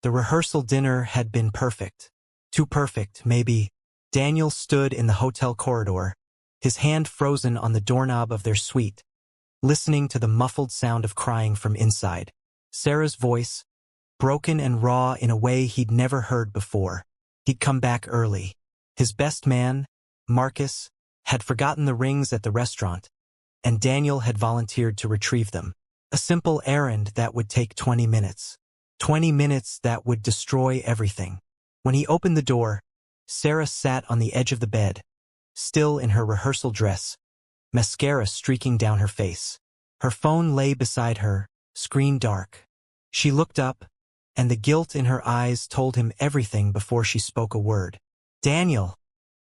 The rehearsal dinner had been perfect. Too perfect, maybe. Daniel stood in the hotel corridor, his hand frozen on the doorknob of their suite, listening to the muffled sound of crying from inside. Sarah's voice, broken and raw in a way he'd never heard before. He'd come back early. His best man, Marcus, had forgotten the rings at the restaurant, and Daniel had volunteered to retrieve them. A simple errand that would take 20 minutes. 20 minutes that would destroy everything. When he opened the door, Sarah sat on the edge of the bed, still in her rehearsal dress, mascara streaking down her face. Her phone lay beside her, screen dark. She looked up, and the guilt in her eyes told him everything before she spoke a word. "Daniel,"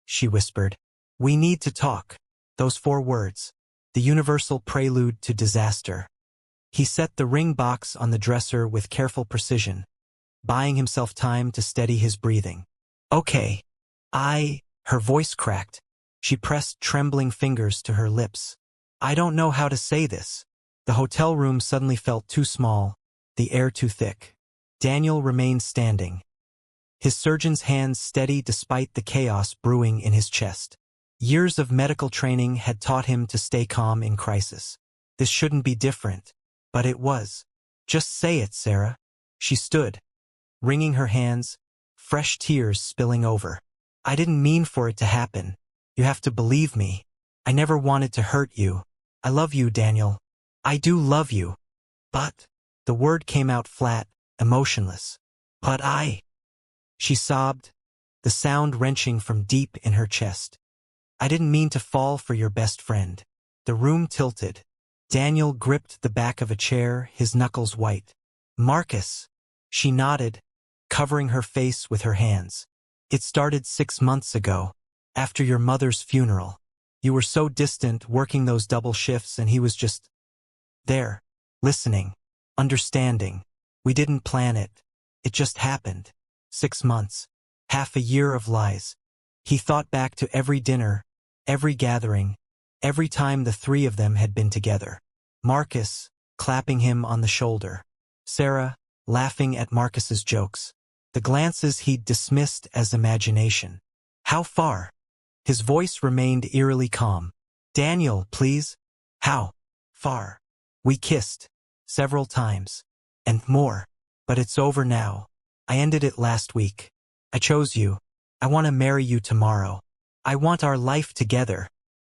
she whispered, "we need to talk." Those 4 words, the universal prelude to disaster. He set the ring box on the dresser with careful precision, buying himself time to steady his breathing. "Okay. Her voice cracked. She pressed trembling fingers to her lips. "I don't know how to say this." The hotel room suddenly felt too small, the air too thick. Daniel remained standing, his surgeon's hands steady despite the chaos brewing in his chest. Years of medical training had taught him to stay calm in crisis. This shouldn't be different, but it was. "Just say it, Sarah." She stood, wringing her hands, fresh tears spilling over. "I didn't mean for it to happen. You have to believe me. I never wanted to hurt you. I love you, Daniel. I do love you. But..." The word came out flat, emotionless. "But She sobbed, the sound wrenching from deep in her chest. "I didn't mean to fall for your best friend." The room tilted. Daniel gripped the back of a chair, his knuckles white. "Marcus." She nodded, covering her face with her hands. "It started 6 months ago, after your mother's funeral. You were so distant, working those double shifts, and he was just there, listening, understanding. We didn't plan it. It just happened. 6 months. Half a year of lies." He thought back to every dinner, every gathering, every time the 3 of them had been together. Marcus, clapping him on the shoulder. Sarah, laughing at Marcus's jokes. The glances he'd dismissed as imagination. "How far?" His voice remained eerily calm. "Daniel, please." "How far?" "We kissed. Several times. And more. But it's over now. I ended it last week. I chose you. I want to marry you tomorrow. I want our life together."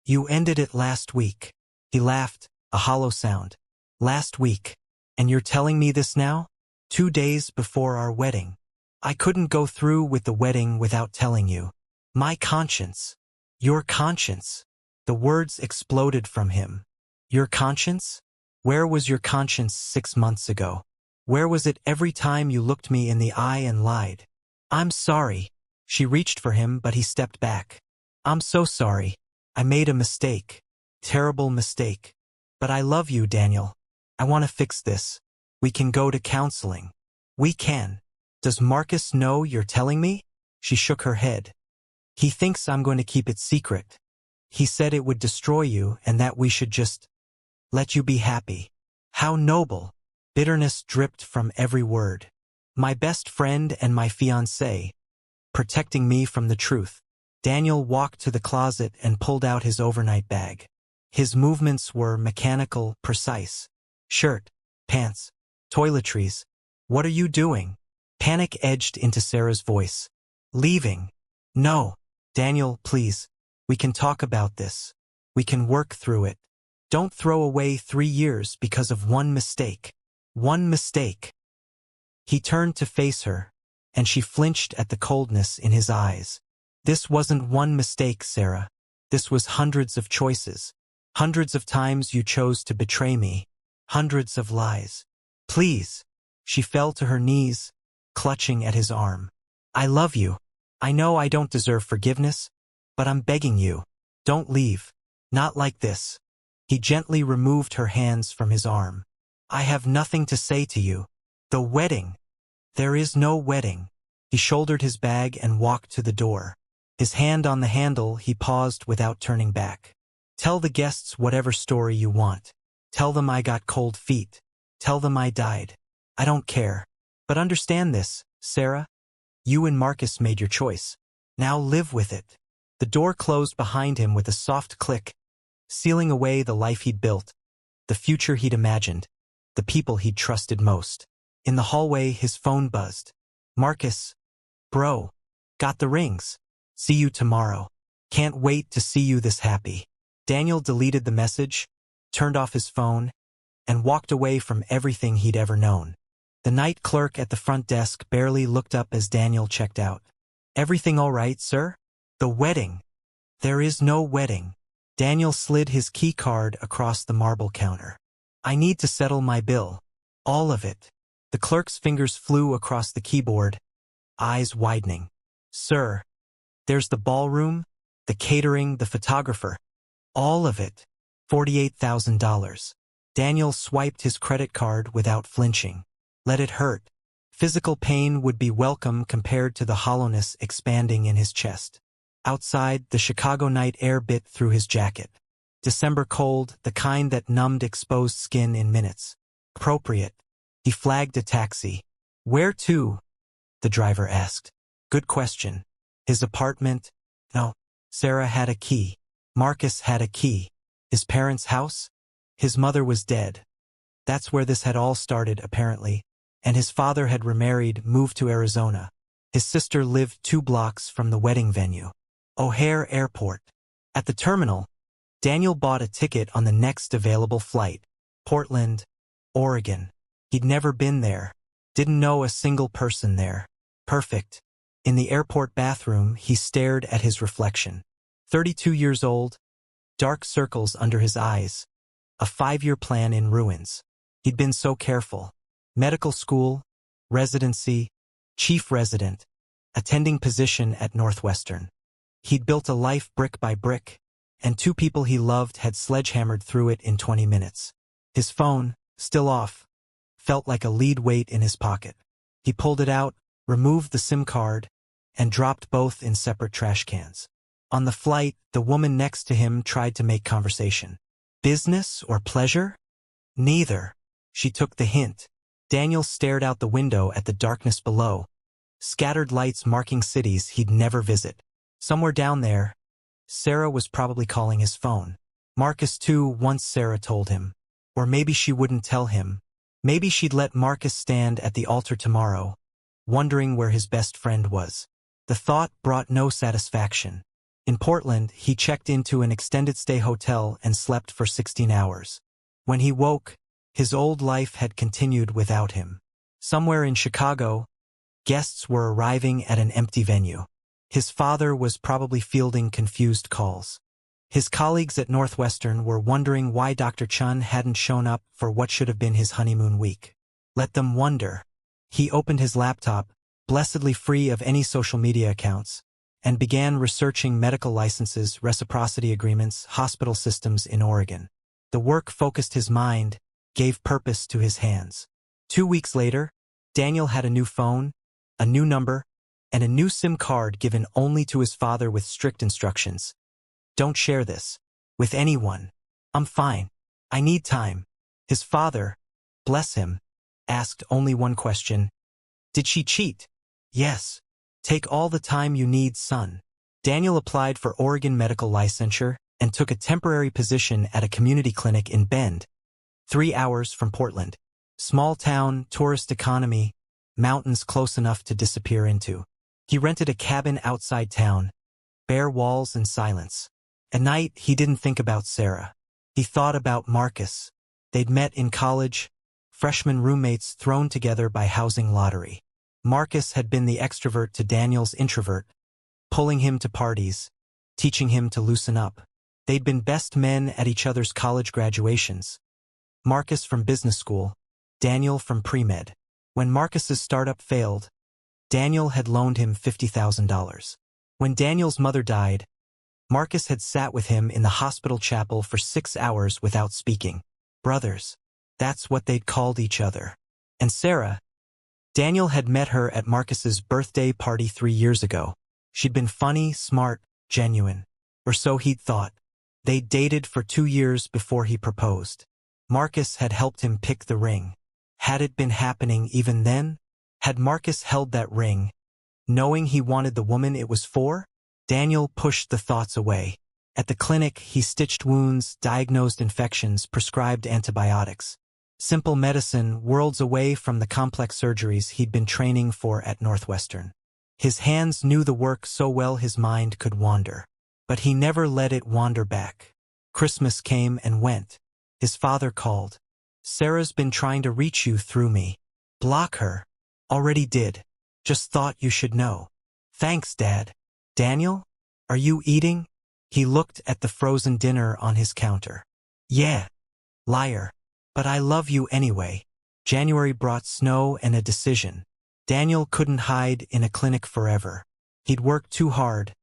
"You ended it last week." He laughed, a hollow sound. "Last week. And you're telling me this now? 2 days before our wedding. I couldn't go through with the wedding without telling you. My conscience." "Your conscience." The words exploded from him. "Your conscience? Where was your conscience 6 months ago? Where was it every time you looked me in the eye and lied?" "I'm sorry." She reached for him, but he stepped back. "I'm so sorry. I made a mistake. Terrible mistake. But I love you, Daniel. I want to fix this. We can go to counseling." "We can. Does Marcus know you're telling me?" She shook her head. "He thinks I'm going to keep it secret. He said it would destroy you and that we should just let you be happy." How noble. Bitterness dripped from every word. "My best friend and my fiancé, protecting me from the truth." Daniel walked to the closet and pulled out his overnight bag. His movements were mechanical, precise. "Shirt, pants, toiletries. What are you doing?" Panic edged into Sarah's voice. "Leaving." "No. Daniel, please. We can talk about this. We can work through it. Don't throw away 3 years because of one mistake. One mistake." He turned to face her, and she flinched at the coldness in his eyes. "This wasn't one mistake, Sarah. This was hundreds of choices. Hundreds of times you chose to betray me. Hundreds of lies. Please." She fell to her knees, clutching at his arm. "I love you. I know I don't deserve forgiveness, but I'm begging you. Don't leave. Not like this." He gently removed her hands from his arm. "I have nothing to say to you. The wedding. There is no wedding." He shouldered his bag and walked to the door. His hand on the handle, he paused without turning back. "Tell the guests whatever story you want. Tell them I got cold feet. Tell them I died. I don't care. But understand this, Sarah. You and Marcus made your choice. Now live with it. The door closed behind him with a soft click, sealing away the life he'd built, the future he'd imagined, the people he'd trusted most. In the hallway, his phone buzzed. Marcus, bro, got the rings. See you tomorrow. Can't wait to see you this happy. Daniel deleted the message, turned off his phone, and walked away from everything he'd ever known. The night clerk at the front desk barely looked up as Daniel checked out. Everything all right, sir? The wedding. There is no wedding. Daniel slid his key card across the marble counter. I need to settle my bill. All of it. The clerk's fingers flew across the keyboard, eyes widening. Sir, there's the ballroom, the catering, the photographer. All of it. $48,000. Daniel swiped his credit card without flinching. Let it hurt. Physical pain would be welcome compared to the hollowness expanding in his chest. Outside, the Chicago night air bit through his jacket. December cold, the kind that numbed exposed skin in minutes. Appropriate. He flagged a taxi. Where to? The driver asked. Good question. His apartment? No. Sarah had a key. Marcus had a key. His parents' house? His mother was dead. That's where this had all started, apparently. And his father had remarried, moved to Arizona. His sister lived 2 blocks from the wedding venue. O'Hare Airport. At the terminal, Daniel bought a ticket on the next available flight. Portland, Oregon. He'd never been there. Didn't know a single person there. Perfect. In the airport bathroom, he stared at his reflection. 32 years old, dark circles under his eyes. A 5-year plan in ruins. He'd been so careful. Medical school, residency, chief resident, attending position at Northwestern. He'd built a life brick by brick, and 2 people he loved had sledgehammered through it in 20 minutes. His phone, still off, felt like a lead weight in his pocket. He pulled it out, removed the SIM card, and dropped both in separate trash cans. On the flight, the woman next to him tried to make conversation. Business or pleasure? Neither. She took the hint. Daniel stared out the window at the darkness below, scattered lights marking cities he'd never visit. Somewhere down there, Sarah was probably calling his phone. Marcus too, once Sarah told him. Or maybe she wouldn't tell him. Maybe she'd let Marcus stand at the altar tomorrow, wondering where his best friend was. The thought brought no satisfaction. In Portland, he checked into an extended-stay hotel and slept for 16 hours. When he woke, his old life had continued without him. Somewhere in Chicago, guests were arriving at an empty venue. His father was probably fielding confused calls. His colleagues at Northwestern were wondering why Dr. Chun hadn't shown up for what should have been his honeymoon week. Let them wonder. He opened his laptop, blessedly free of any social media accounts, and began researching medical licenses, reciprocity agreements, hospital systems in Oregon. The work focused his mind, gave purpose to his hands. 2 weeks later, Daniel had a new phone, a new number, and a new SIM card given only to his father with strict instructions. Don't share this with anyone. I'm fine. I need time. His father, bless him, asked only one question. Did she cheat? Yes. Take all the time you need, son. Daniel applied for Oregon medical licensure and took a temporary position at a community clinic in Bend, 3 hours from Portland. Small town, tourist economy, mountains close enough to disappear into. He rented a cabin outside town, bare walls and silence. At night, he didn't think about Sarah. He thought about Marcus. They'd met in college, freshman roommates thrown together by housing lottery. Marcus had been the extrovert to Daniel's introvert, pulling him to parties, teaching him to loosen up. They'd been best men at each other's college graduations. Marcus from business school, Daniel from pre-med. When Marcus's startup failed, Daniel had loaned him $50,000. When Daniel's mother died, Marcus had sat with him in the hospital chapel for 6 hours without speaking. Brothers. That's what they'd called each other. And Sarah, Daniel had met her at Marcus's birthday party 3 years ago. She'd been funny, smart, genuine. Or so he'd thought. They'd dated for 2 years before he proposed. Marcus had helped him pick the ring. Had it been happening even then? Had Marcus held that ring, knowing he wanted the woman it was for? Daniel pushed the thoughts away. At the clinic, he stitched wounds, diagnosed infections, prescribed antibiotics. Simple medicine, worlds away from the complex surgeries he'd been training for at Northwestern. His hands knew the work so well his mind could wander. But he never let it wander back. Christmas came and went. His father called. "Sarah's been trying to reach you through me." "Block her." "Already did. Just thought you should know." "Thanks, Dad." "Daniel? Are you eating?" He looked at the frozen dinner on his counter. "Yeah. Liar. But I love you anyway." January brought snow and a decision. Daniel couldn't hide in a clinic forever. He'd worked too hard,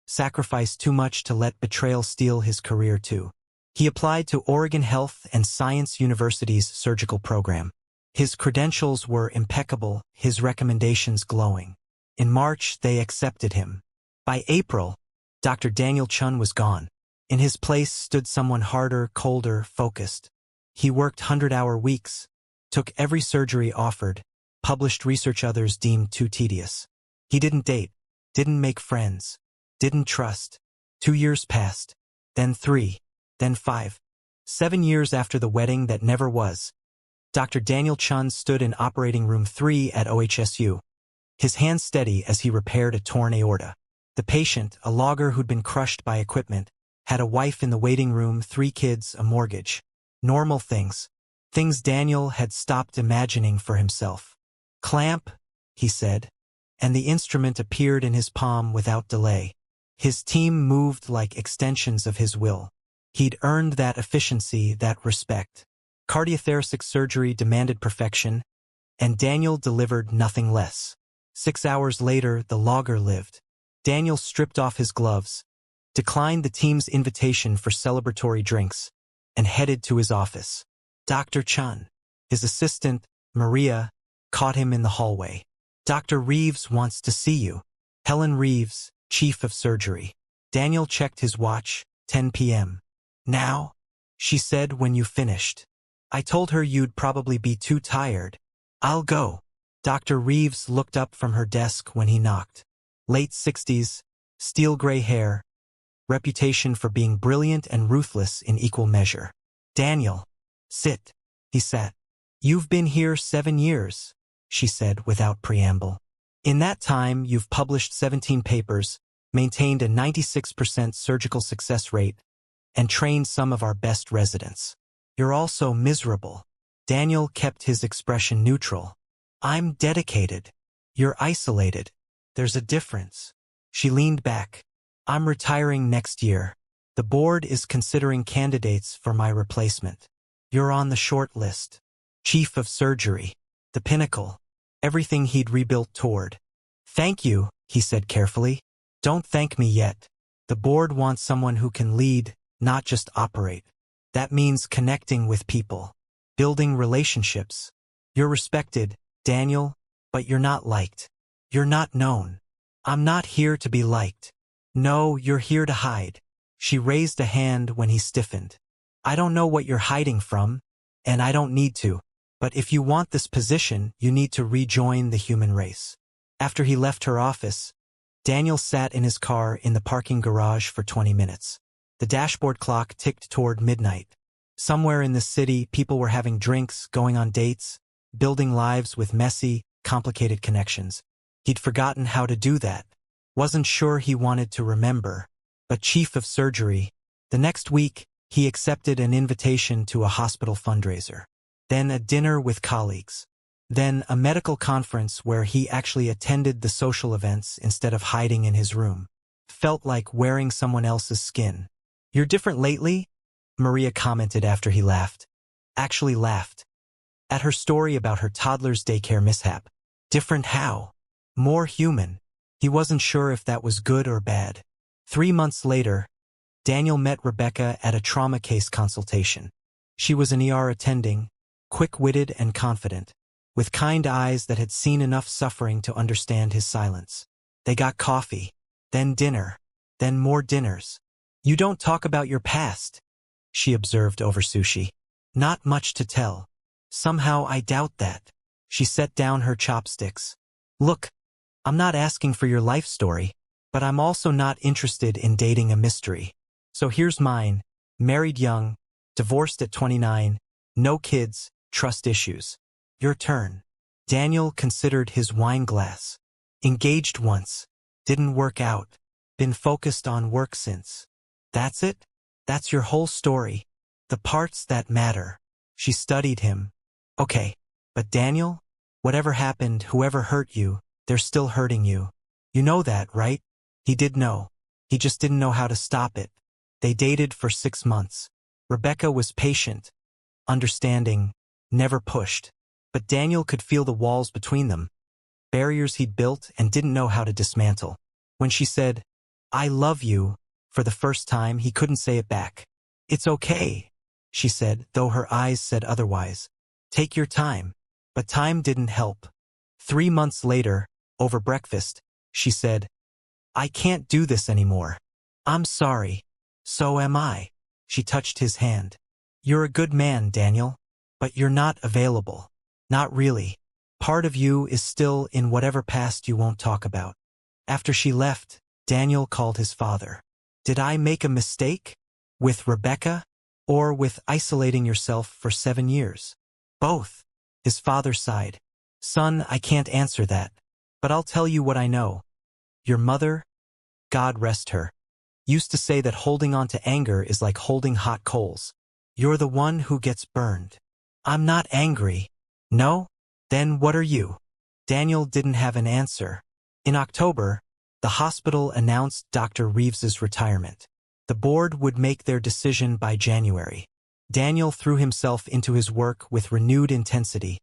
sacrificed too much to let betrayal steal his career too. He applied to Oregon Health and Science University's surgical program. His credentials were impeccable, his recommendations glowing. In March, they accepted him. By April, Dr. Daniel Chun was gone. In his place stood someone harder, colder, focused. He worked 100-hour weeks, took every surgery offered, published research others deemed too tedious. He didn't date, didn't make friends, didn't trust. 2 years passed, then 3, then 5. 7 years after the wedding that never was, Dr. Daniel Chun stood in operating room 3 at OHSU, his hands steady as he repaired a torn aorta. The patient, a logger who'd been crushed by equipment, had a wife in the waiting room, 3 kids, a mortgage. Normal things. Things Daniel had stopped imagining for himself. "Clamp," he said, and the instrument appeared in his palm without delay. His team moved like extensions of his will. He'd earned that efficiency, that respect. Cardiothoracic surgery demanded perfection, and Daniel delivered nothing less. 6 hours later, the logger lived. Daniel stripped off his gloves, declined the team's invitation for celebratory drinks, and headed to his office. Dr. Chun, his assistant, Maria, caught him in the hallway. "Dr. Reeves wants to see you." Helen Reeves, chief of surgery. Daniel checked his watch, 10 p.m. "Now?" she said when you finished. "I told her you'd probably be too tired. I'll go." Dr. Reeves looked up from her desk when he knocked. Late 60s, steel gray hair, reputation for being brilliant and ruthless in equal measure. "Daniel, sit." He sat. "You've been here 7 years, she said without preamble. "In that time, you've published 17 papers, maintained a 96% surgical success rate, and trained some of our best residents. You're also miserable." Daniel kept his expression neutral. "I'm dedicated. You're isolated. There's a difference." She leaned back. "I'm retiring next year. The board is considering candidates for my replacement. You're on the short list." Chief of surgery. The pinnacle. Everything he'd rebuilt toward. "Thank you," he said carefully. "Don't thank me yet. The board wants someone who can lead, not just operate. That means connecting with people, building relationships. You're respected, Daniel, but you're not liked. You're not known. I'm not here to be liked. No, you're here to hide." She raised a hand when he stiffened. "I don't know what you're hiding from, and I don't need to. But if you want this position, you need to rejoin the human race." After he left her office, Daniel sat in his car in the parking garage for 20 minutes. The dashboard clock ticked toward midnight. Somewhere in the city, people were having drinks, going on dates, building lives with messy, complicated connections. He'd forgotten how to do that. Wasn't sure he wanted to remember. But chief of surgery. The next week, he accepted an invitation to a hospital fundraiser. Then a dinner with colleagues. Then a medical conference where he actually attended the social events instead of hiding in his room. Felt like wearing someone else's skin. "You're different lately," Maria commented after he laughed. Actually laughed. At her story about her toddler's daycare mishap. Different how? More human. He wasn't sure if that was good or bad. 3 months later, Daniel met Rebecca at a trauma case consultation. She was an ER attending, quick-witted and confident, with kind eyes that had seen enough suffering to understand his silence. They got coffee, then dinner, then more dinners. "You don't talk about your past," she observed over sushi. "Not much to tell. Somehow I doubt that." She set down her chopsticks. Look, I'm not asking for your life story, but I'm also not interested in dating a mystery. So here's mine. Married young, divorced at 29, no kids, trust issues. Your turn. Daniel considered his wine glass. Engaged once. Didn't work out. Been focused on work since. That's it? That's your whole story. The parts that matter. She studied him. Okay, but Daniel? Whatever happened, whoever hurt you, they're still hurting you. You know that, right? He did know. He just didn't know how to stop it. They dated for 6 months. Rebecca was patient, understanding, never pushed. But Daniel could feel the walls between them, barriers he'd built and didn't know how to dismantle. When she said, "I love you," for the first time, he couldn't say it back. "It's okay," she said, though her eyes said otherwise. "Take your time." But time didn't help. 3 months later, over breakfast, she said, "I can't do this anymore. I'm sorry." "So am I." She touched his hand. "You're a good man, Daniel. But you're not available. Not really. Part of you is still in whatever past you won't talk about." After she left, Daniel called his father. "Did I make a mistake? With Rebecca? Or with isolating yourself for 7 years?" "Both." His father sighed. "Son, I can't answer that. But I'll tell you what I know. Your mother, God rest her, used to say that holding on to anger is like holding hot coals. You're the one who gets burned." "I'm not angry." "No? Then what are you?" Daniel didn't have an answer. In October, the hospital announced Dr. Reeves's retirement. The board would make their decision by January. Daniel threw himself into his work with renewed intensity,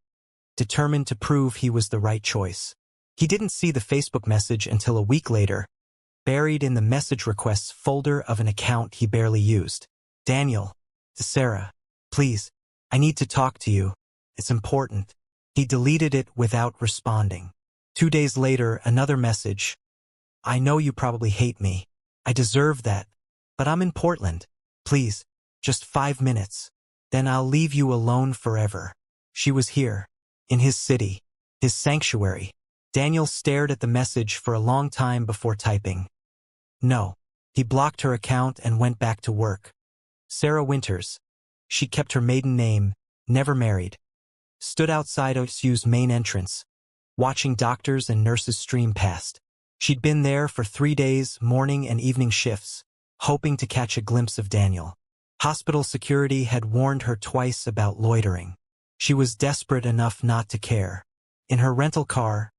determined to prove he was the right choice. He didn't see the Facebook message until a week later, buried in the message requests folder of an account he barely used. "Daniel, to Sarah, please, I need to talk to you. It's important." He deleted it without responding. 2 days later, another message. "I know you probably hate me. I deserve that. But I'm in Portland. Please, just 5 minutes. Then I'll leave you alone forever." She was here, in his city, his sanctuary. Daniel stared at the message for a long time before typing. No. He blocked her account and went back to work. Sarah Winters. She kept her maiden name, never married. Stood outside OSU's main entrance, watching doctors and nurses stream past. She'd been there for 3 days, morning and evening shifts, hoping to catch a glimpse of Daniel. Hospital security had warned her twice about loitering. She was desperate enough not to care. In her rental car,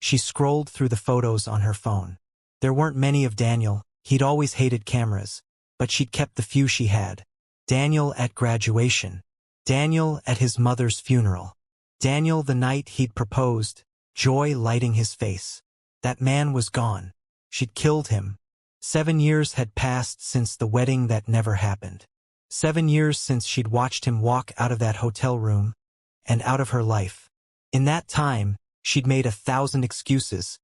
she scrolled through the photos on her phone. There weren't many of Daniel. He'd always hated cameras, but she'd kept the few she had. Daniel at graduation. Daniel at his mother's funeral. Daniel the night he'd proposed, joy lighting his face. That man was gone. She'd killed him. 7 years had passed since the wedding that never happened. 7 years since she'd watched him walk out of that hotel room and out of her life. In that time, she'd made 1,000 excuses,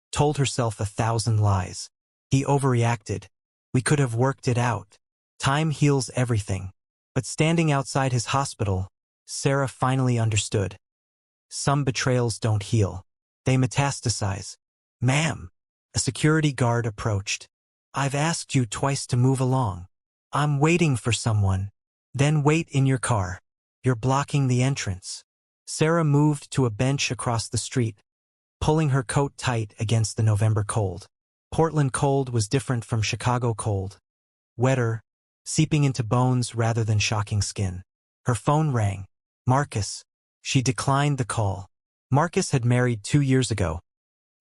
told herself 1,000 lies. He overreacted. We could have worked it out. Time heals everything. But standing outside his hospital, Sarah finally understood. Some betrayals don't heal. They metastasize. "Ma'am." A security guard approached. "I've asked you twice to move along. I'm waiting for someone." "Then wait in your car. You're blocking the entrance." Sarah moved to a bench across the street, pulling her coat tight against the November cold. Portland cold was different from Chicago cold. Wetter, seeping into bones rather than shocking skin. Her phone rang. Marcus. She declined the call. Marcus had married 2 years ago.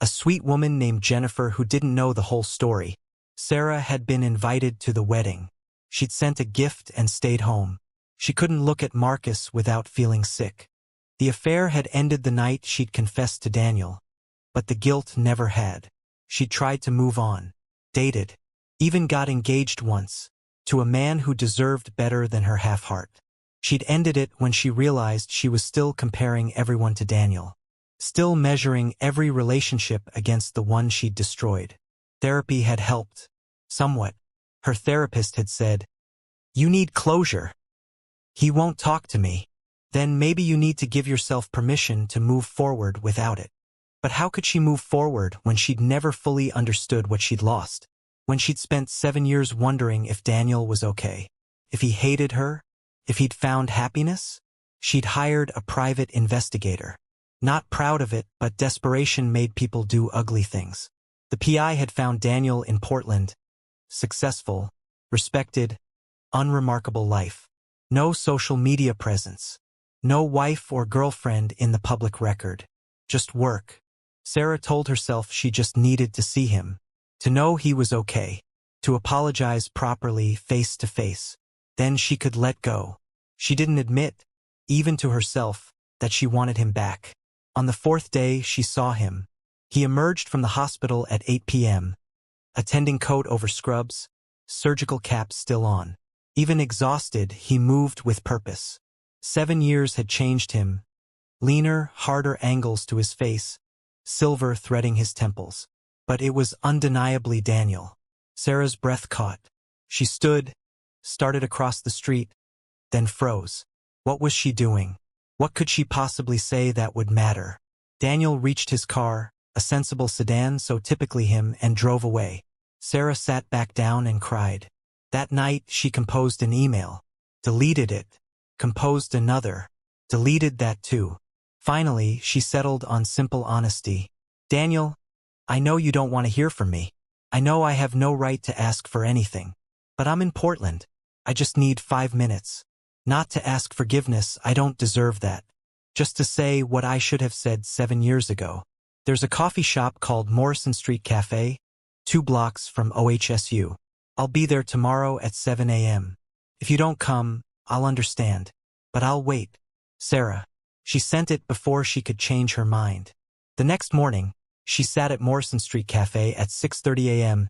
A sweet woman named Jennifer who didn't know the whole story. Sarah had been invited to the wedding. She'd sent a gift and stayed home. She couldn't look at Marcus without feeling sick. The affair had ended the night she'd confessed to Daniel. But the guilt never had. She tried to move on. Dated. Even got engaged once. To a man who deserved better than her half-heart. She'd ended it when she realized she was still comparing everyone to Daniel. Still measuring every relationship against the one she'd destroyed. Therapy had helped. Somewhat. Her therapist had said, "You need closure." "He won't talk to me." then maybe you need to give yourself permission to move forward without it. But how could she move forward when she'd never fully understood what she'd lost? When she'd spent 7 years wondering if Daniel was okay, if he hated her, if he'd found happiness? She'd hired a private investigator. Not proud of it, but desperation made people do ugly things. The PI had found Daniel in Portland. Successful, respected, unremarkable life. No social media presence. No wife or girlfriend in the public record. Just work. Sarah told herself she just needed to see him. To know he was okay. To apologize properly, face to face. Then she could let go. She didn't admit, even to herself, that she wanted him back. On the 4th day, she saw him. He emerged from the hospital at 8 p.m. Attending coat over scrubs, surgical cap still on. Even exhausted, he moved with purpose. 7 years had changed him. Leaner, harder angles to his face, silver threading his temples. But it was undeniably Daniel. Sarah's breath caught. She stood, started across the street, then froze. What was she doing? What could she possibly say that would matter? Daniel reached his car, a sensible sedan so typically him, and drove away. Sarah sat back down and cried. That night, she composed an email. Deleted it. Composed another. Deleted that too. Finally, she settled on simple honesty. Daniel, I know you don't want to hear from me. I know I have no right to ask for anything. But I'm in Portland. I just need 5 minutes. Not to ask forgiveness, I don't deserve that. Just to say what I should have said 7 years ago. There's a coffee shop called Morrison Street Cafe, 2 blocks from OHSU. I'll be there tomorrow at 7 a.m. If you don't come, I'll understand. But I'll wait. Sarah. She sent it before she could change her mind. The next morning, she sat at Morrison Street Cafe at 6:30 a.m.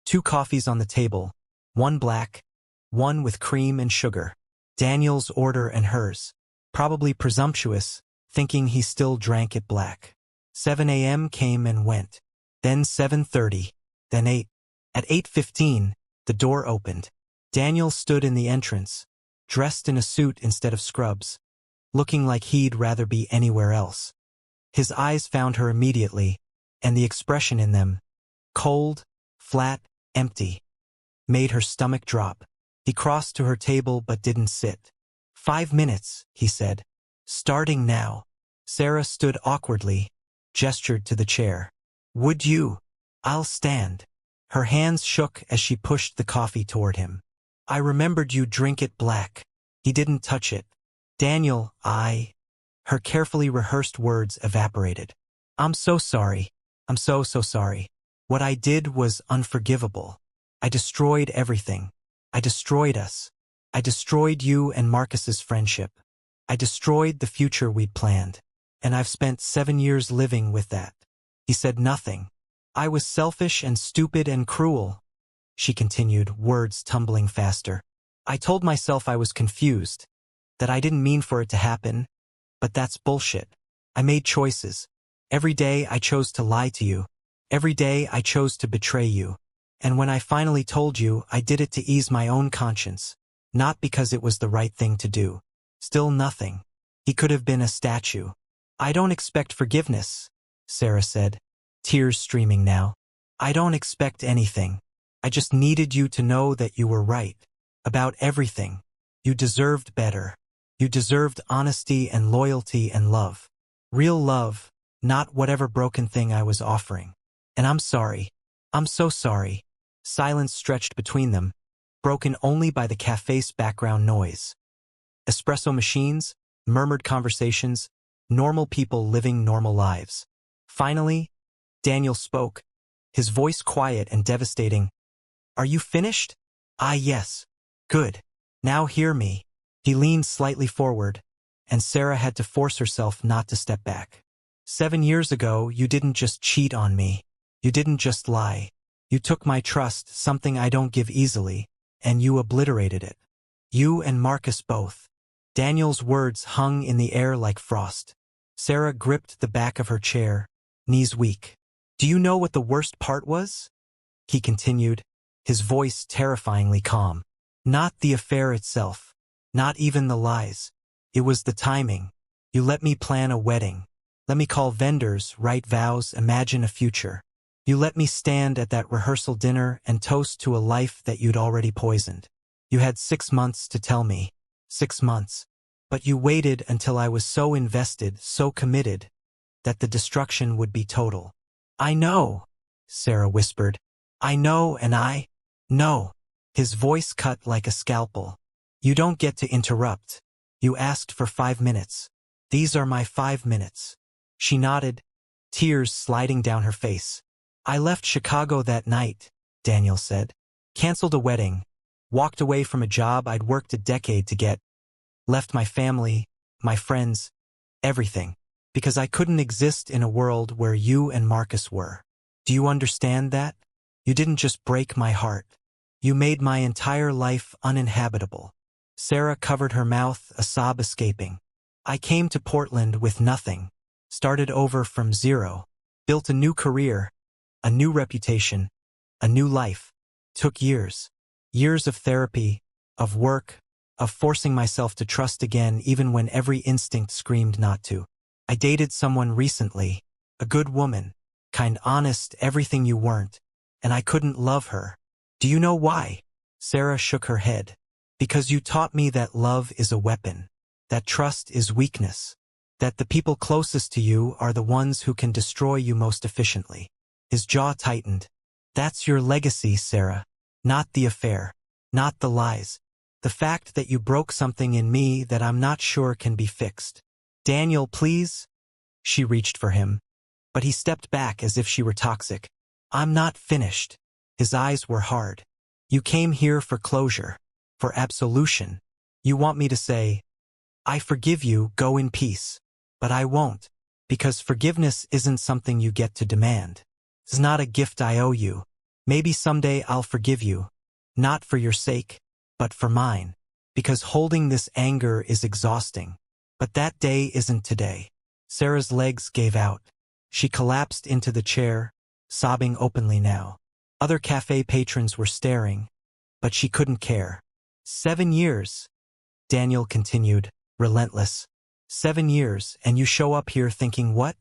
2 coffees on the table, 1 black, 1 with cream and sugar. Daniel's order and hers. Probably presumptuous, thinking he still drank it black. 7 a.m. came and went. Then 7:30. Then 8. At 8:15, the door opened. Daniel stood in the entrance, dressed in a suit instead of scrubs, looking like he'd rather be anywhere else. His eyes found her immediately, and the expression in them, cold, flat, empty, made her stomach drop. He crossed to her table but didn't sit. 5 minutes, he said. Starting now. Sarah stood awkwardly, gestured to the chair. Would you? I'll stand. Her hands shook as she pushed the coffee toward him. I remembered you drink it black. He didn't touch it. Daniel, Her carefully rehearsed words evaporated. I'm so sorry. I'm so sorry. What I did was unforgivable. I destroyed everything. I destroyed us. I destroyed you and Marcus's friendship. I destroyed the future we'd planned. And I've spent 7 years living with that. He said nothing. I was selfish and stupid and cruel, she continued, words tumbling faster. I told myself I was confused, that I didn't mean for it to happen, but that's bullshit. I made choices. Every day I chose to lie to you. Every day I chose to betray you. And when I finally told you, I did it to ease my own conscience, not because it was the right thing to do. Still nothing. He could have been a statue. I don't expect forgiveness, Sarah said, tears streaming now. I don't expect anything. I just needed you to know that you were right. About everything. You deserved better. You deserved honesty and loyalty and love. Real love, not whatever broken thing I was offering. And I'm sorry. I'm so sorry. Silence stretched between them, broken only by the cafe's background noise. Espresso machines, murmured conversations, normal people living normal lives. Finally, Daniel spoke, his voice quiet and devastating. Are you finished? Yes. Good. Now hear me. He leaned slightly forward, and Sarah had to force herself not to step back. 7 years ago, you didn't just cheat on me. You didn't just lie. You took my trust, something I don't give easily, and you obliterated it. You and Marcus both. Daniel's words hung in the air like frost. Sarah gripped the back of her chair, knees weak. Do you know what the worst part was? He continued, his voice terrifyingly calm. Not the affair itself. Not even the lies. It was the timing. You let me plan a wedding. Let me call vendors, write vows, imagine a future. You let me stand at that rehearsal dinner and toast to a life that you'd already poisoned. You had 6 months to tell me. 6 months. But you waited until I was so invested, so committed, that the destruction would be total. I know, Sarah whispered. I know, and I know. His voice cut like a scalpel. You don't get to interrupt. You asked for 5 minutes. These are my 5 minutes. She nodded, tears sliding down her face. I left Chicago that night, Daniel said. Canceled a wedding. Walked away from a job I'd worked a decade to get. Left my family, my friends, everything. Because I couldn't exist in a world where you and Marcus were. Do you understand that? You didn't just break my heart. You made my entire life uninhabitable. Sarah covered her mouth, a sob escaping. I came to Portland with nothing. Started over from zero. Built a new career, a new reputation, a new life. Took years. Years of therapy, of work, of forcing myself to trust again even when every instinct screamed not to. I dated someone recently, a good woman, kind, honest, everything you weren't, and I couldn't love her. Do you know why? Sarah shook her head. Because you taught me that love is a weapon, that trust is weakness, that the people closest to you are the ones who can destroy you most efficiently. His jaw tightened. That's your legacy, Sarah. Not the affair. Not the lies. The fact that you broke something in me that I'm not sure can be fixed. Daniel, please? She reached for him, but he stepped back as if she were toxic. I'm not finished. His eyes were hard. You came here for closure, for absolution. You want me to say, I forgive you, go in peace. But I won't, because forgiveness isn't something you get to demand. It's not a gift I owe you. Maybe someday I'll forgive you, not for your sake, but for mine, because holding this anger is exhausting. But that day isn't today. Sarah's legs gave out. She collapsed into the chair, sobbing openly now. Other cafe patrons were staring, but she couldn't care. 7 years, Daniel continued, relentless. 7 years, and you show up here thinking what?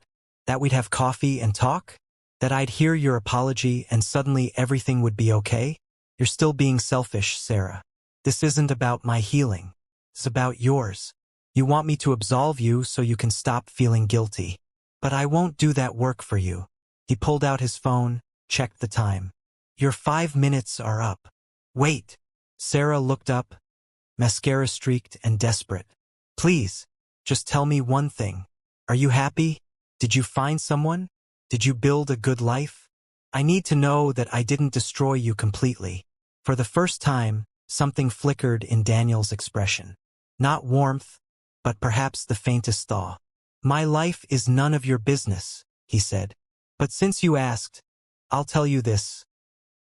That we'd have coffee and talk? That I'd hear your apology and suddenly everything would be okay? You're still being selfish, Sarah. This isn't about my healing. It's about yours. You want me to absolve you so you can stop feeling guilty. But I won't do that work for you. He pulled out his phone, checked the time. Your 5 minutes are up. Wait. Sarah looked up, mascara streaked and desperate. Please, just tell me one thing. Are you happy? Did you find someone? Did you build a good life? I need to know that I didn't destroy you completely. For the first time, something flickered in Daniel's expression. Not warmth, but perhaps the faintest thaw. My life is none of your business, he said. But since you asked, I'll tell you this.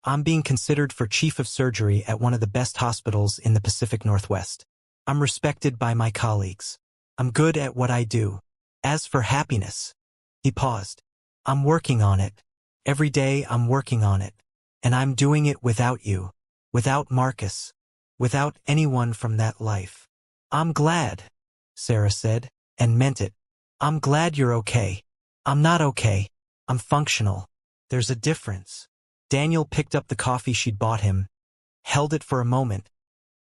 I'm being considered for chief of surgery at one of the best hospitals in the Pacific Northwest. I'm respected by my colleagues. I'm good at what I do. As for happiness, he paused. I'm working on it. Every day I'm working on it. And I'm doing it without you, without Marcus, without anyone from that life. I'm glad, Sarah said, and meant it. I'm glad you're okay. I'm not okay. I'm functional. There's a difference. Daniel picked up the coffee she'd bought him, held it for a moment,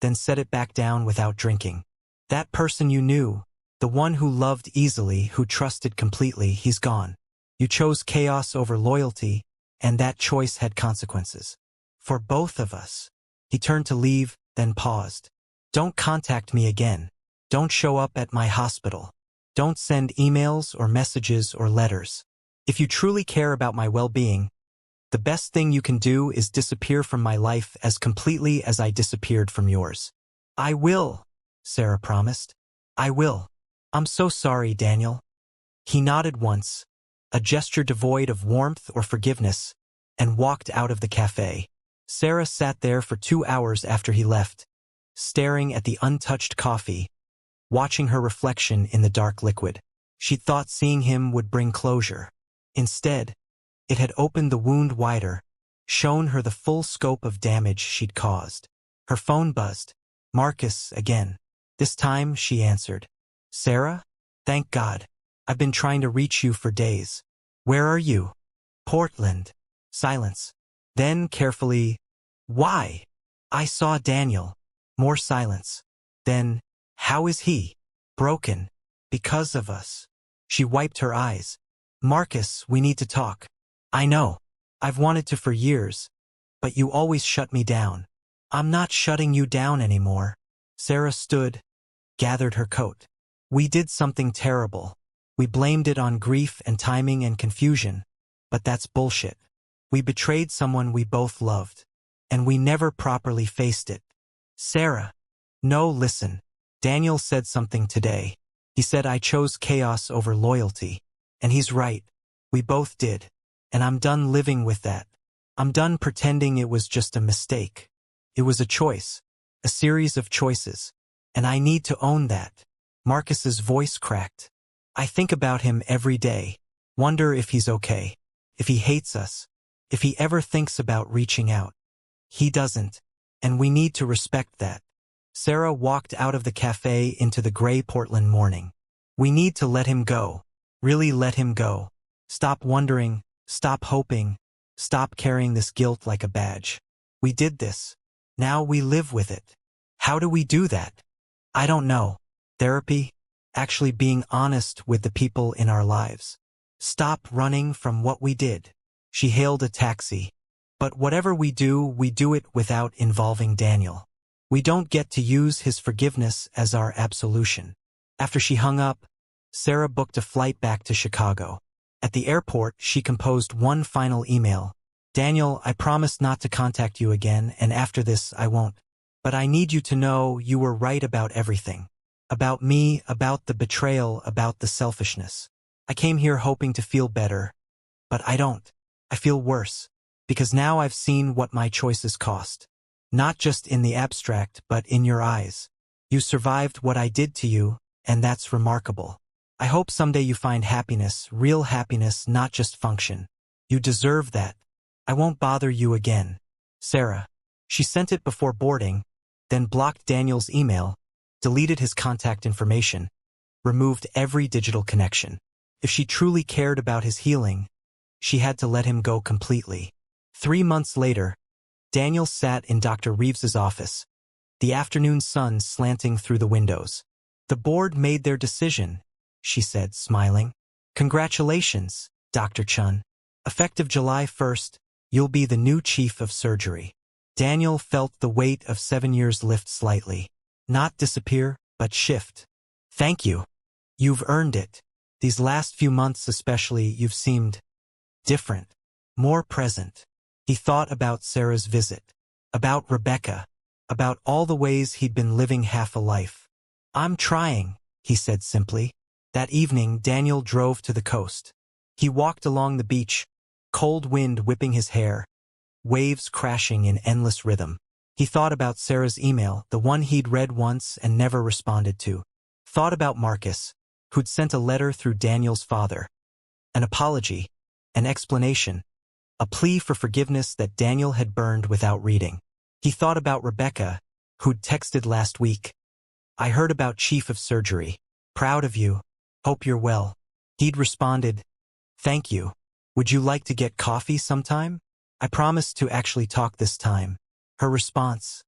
then set it back down without drinking. That person you knew, the one who loved easily, who trusted completely, he's gone. You chose chaos over loyalty, and that choice had consequences. For both of us. He turned to leave, then paused. Don't contact me again. Don't show up at my hospital. Don't send emails or messages or letters. If you truly care about my well-being, the best thing you can do is disappear from my life as completely as I disappeared from yours. I will, Sarah promised. I will. I'm so sorry, Daniel. He nodded once, a gesture devoid of warmth or forgiveness, and walked out of the cafe. Sarah sat there for 2 hours after he left, staring at the untouched coffee, watching her reflection in the dark liquid. She thought seeing him would bring closure. Instead, it had opened the wound wider, shown her the full scope of damage she'd caused. Her phone buzzed. Marcus again. This time she answered. Sarah? Thank God. I've been trying to reach you for days. Where are you? Portland. Silence. Then carefully, why? I saw Daniel. More silence. Then, how is he? Broken. Because of us. She wiped her eyes. Marcus, we need to talk. I know. I've wanted to for years. But you always shut me down. I'm not shutting you down anymore. Sarah stood, gathered her coat. We did something terrible. We blamed it on grief and timing and confusion. But that's bullshit. We betrayed someone we both loved. And we never properly faced it. Sarah. No, listen. Daniel said something today. He said I chose chaos over loyalty. And he's right. We both did. And I'm done living with that. I'm done pretending it was just a mistake. It was a choice. A series of choices. And I need to own that. Marcus's voice cracked. I think about him every day. Wonder if he's okay. If he hates us. If he ever thinks about reaching out. He doesn't. And we need to respect that. Sarah walked out of the cafe into the gray Portland morning. We need to let him go. Really let him go. Stop wondering. Stop hoping. Stop carrying this guilt like a badge. We did this. Now we live with it. How do we do that? I don't know. Therapy? Actually being honest with the people in our lives. Stop running from what we did. She hailed a taxi. But whatever we do it without involving Daniel. We don't get to use his forgiveness as our absolution. After she hung up, Sarah booked a flight back to Chicago. At the airport, she composed one final email. Daniel, I promise not to contact you again, and after this I won't. But I need you to know you were right about everything. About me, about the betrayal, about the selfishness. I came here hoping to feel better. But I don't. I feel worse. Because now I've seen what my choices cost. Not just in the abstract, but in your eyes. You survived what I did to you, and that's remarkable. I hope someday you find happiness, real happiness, not just function. You deserve that. I won't bother you again. Sarah. She sent it before boarding, then blocked Daniel's email, deleted his contact information, removed every digital connection. If she truly cared about his healing, she had to let him go completely. 3 months later, Daniel sat in Dr. Reeves's office, the afternoon sun slanting through the windows. The board made their decision, she said, smiling. Congratulations, Dr. Chun. Effective July 1st, you'll be the new chief of surgery. Daniel felt the weight of 7 years lift slightly. Not disappear, but shift. Thank you. You've earned it. These last few months especially, you've seemed different, more present. He thought about Sarah's visit, about Rebecca, about all the ways he'd been living half a life. I'm trying, he said simply. That evening, Daniel drove to the coast. He walked along the beach, cold wind whipping his hair, waves crashing in endless rhythm. He thought about Sarah's email, the one he'd read once and never responded to. Thought about Marcus, who'd sent a letter through Daniel's father. An apology, an explanation, a plea for forgiveness that Daniel had burned without reading. He thought about Rebecca, who'd texted last week. I heard about Chief of Surgery. Proud of you. Hope you're well. He'd responded, thank you. Would you like to get coffee sometime? I promised to actually talk this time. Her response,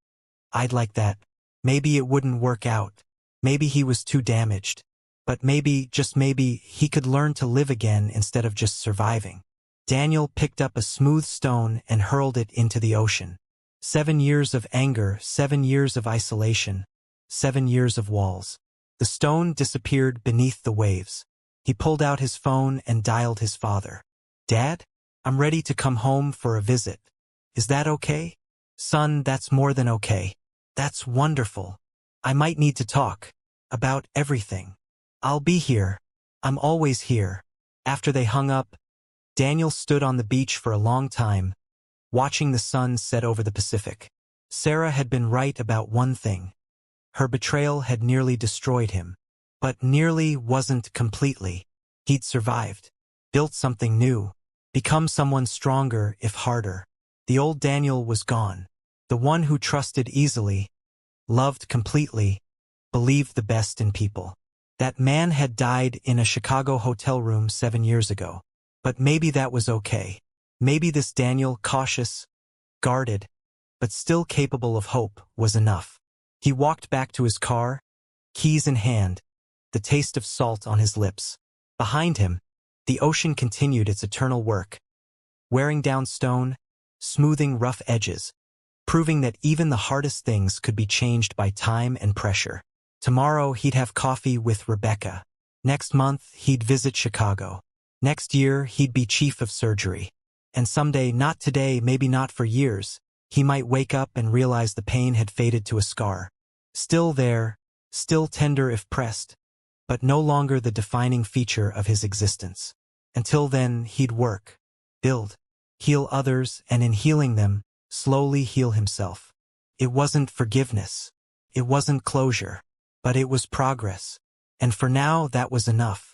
I'd like that. Maybe it wouldn't work out. Maybe he was too damaged. But maybe, just maybe, he could learn to live again instead of just surviving. Daniel picked up a smooth stone and hurled it into the ocean. 7 years of anger, 7 years of isolation, 7 years of walls. The stone disappeared beneath the waves. He pulled out his phone and dialed his father. Dad? I'm ready to come home for a visit. Is that okay? Son, that's more than okay. That's wonderful. I might need to talk. About everything. I'll be here. I'm always here. After they hung up, Daniel stood on the beach for a long time, watching the sun set over the Pacific. Sarah had been right about one thing. Her betrayal had nearly destroyed him. But nearly wasn't completely. He'd survived. Built something new. Become someone stronger, if harder. The old Daniel was gone. The one who trusted easily, loved completely, believed the best in people. That man had died in a Chicago hotel room 7 years ago. But maybe that was okay. Maybe this Daniel, cautious, guarded, but still capable of hope, was enough. He walked back to his car, keys in hand, the taste of salt on his lips. Behind him, the ocean continued its eternal work, wearing down stone, smoothing rough edges, proving that even the hardest things could be changed by time and pressure. Tomorrow he'd have coffee with Rebecca. Next month he'd visit Chicago. Next year he'd be chief of surgery. And someday, not today, maybe not for years, he might wake up and realize the pain had faded to a scar. Still there, still tender if pressed, but no longer the defining feature of his existence. Until then, he'd work, build, heal others, and in healing them, slowly heal himself. It wasn't forgiveness. It wasn't closure. But it was progress. And for now, that was enough.